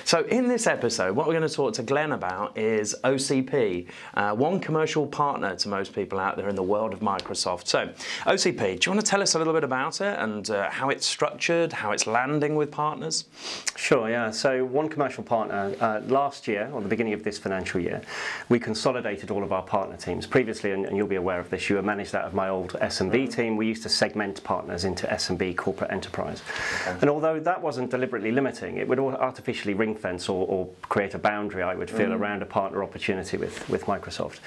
So in this episode, what we're going to talk to Glenn about is OCP, one commercial partner to most people out there in the world of Microsoft. So OCP, do you want to tell us a little bit about it and how it's structured, how it's landing with partners? Sure, yeah. So one commercial partner, last year, or the beginning of this financial year, we consolidated all of our partner teams. Previously, and you'll be aware of this, you were managed out of my old SMB team. We used to segment partners into SMB, corporate enterprise. Okay. And although that wasn't deliberately limiting, it would artificially ring fence or create a boundary, I would feel, around a partner opportunity with Microsoft.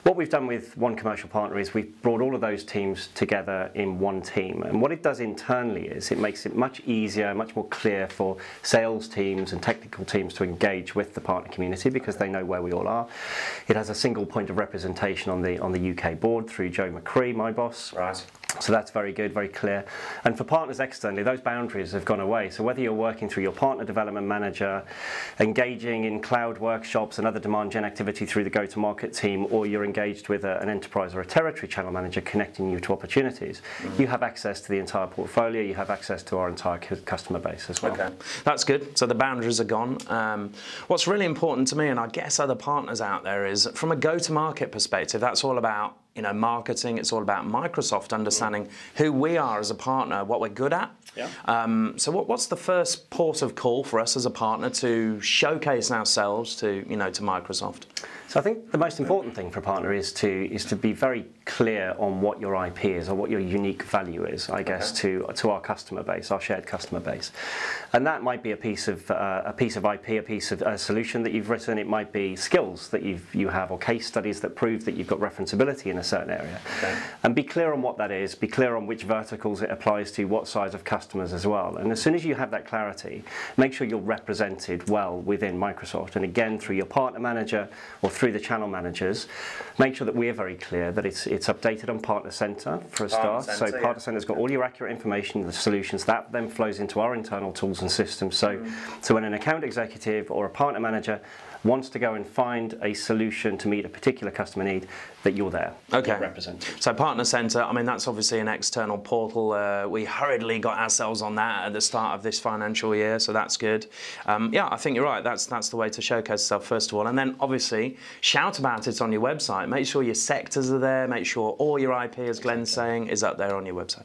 What we've done with one commercial partner is we've brought all of those teams together in one team. And what it does internally is it makes it much easier, much more clear for sales teams and technical teams to engage with the partner community because they know where we all are. It has a single point of representation on the UK board through Joe McCree, my boss. Right. So that's very good, very clear. And for partners externally, those boundaries have gone away. So whether you're working through your partner development manager, engaging in cloud workshops and other demand gen activity through the go-to-market team, or you're engaged with an enterprise or a territory channel manager connecting you to opportunities, you have access to the entire portfolio, you have access to our entire customer base as well. Okay, that's good. So the boundaries are gone. What's really important to me, and I guess other partners out there, is from a go-to-market perspective, that's all about marketing. It's all about Microsoft understanding who we are as a partner, what we're good at. Yeah. So what's the first port of call for us as a partner to showcase ourselves to to Microsoft? So I think the most important thing for a partner is to be very clear on what your IP is or what your unique value is, I guess, to our customer base, our shared customer base. And that might be a piece of IP, a piece of a solution that you've written. It might be skills that you have, or case studies that prove that you've got referenceability in a certain area. Okay. And be clear on what that is. Be clear on which verticals it applies to, what size of customers as well. And as soon as you have that clarity, make sure you're represented well within Microsoft. And again, through your partner manager or through the channel managers, make sure that we're very clear that it's updated on Partner Center for a start. So Partner Center's got all your accurate information, the solutions, that then flows into our internal tools and systems. So when an account executive or a partner manager wants to go and find a solution to meet a particular customer need, that you're there. Okay. Represented. So Partner Center, I mean, that's obviously an external portal. We hurriedly got ourselves on that at the start of this financial year, so that's good. Yeah, I think you're right. That's the way to showcase yourself, first of all. And then, obviously, shout about it on your website. Make sure your sectors are there. Make sure all your IP, as Glenn's saying, is up there on your website.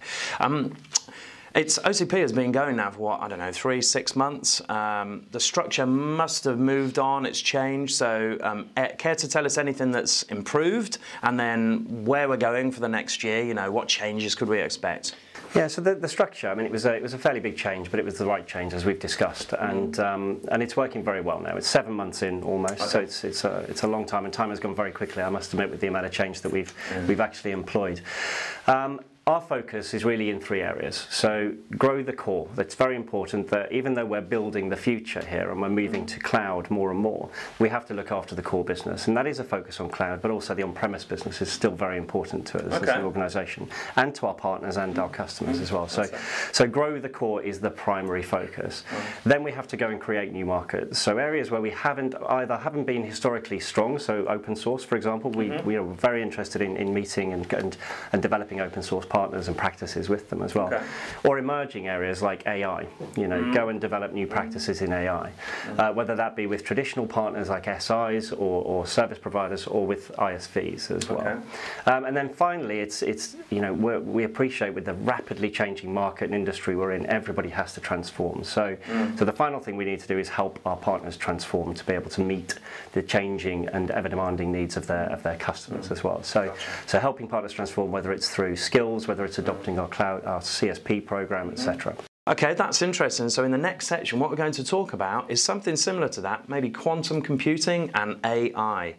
OCP has been going now for what, I don't know, 3-6 months. The structure must have moved on, it's changed. So care to tell us anything that's improved, and then where we're going for the next year, what changes could we expect? Yeah, so the structure, I mean, it was a fairly big change, but it was the right change, as we've discussed, and it's working very well now. It's 7 months in almost, okay. So it's a long time, and time has gone very quickly, I must admit, with the amount of change that we've actually employed. Our focus is really in 3 areas. So grow the core. That's very important, that even though we're building the future here and we're moving to cloud more and more, we have to look after the core business. And that is a focus on cloud, but also the on-premise business is still very important to us as an organisation, and to our partners and our customers as well. So grow the core is the primary focus. Then we have to go and create new markets. So areas where we haven't been historically strong, so open source, for example, we are very interested in meeting and developing open source partners and practices with them as well. Okay. Or emerging areas like AI, go and develop new practices in AI, whether that be with traditional partners like SIs or service providers, or with ISVs as well. Okay. And then finally, we appreciate with the rapidly changing market and industry we're in, everybody has to transform. So the final thing we need to do is help our partners transform to be able to meet the changing and ever demanding needs of their customers as well. So helping partners transform, whether it's through skills, whether it's adopting our cloud, our CSP program, etc. Okay, that's interesting. So in the next section, what we're going to talk about is something similar to that, maybe quantum computing and AI.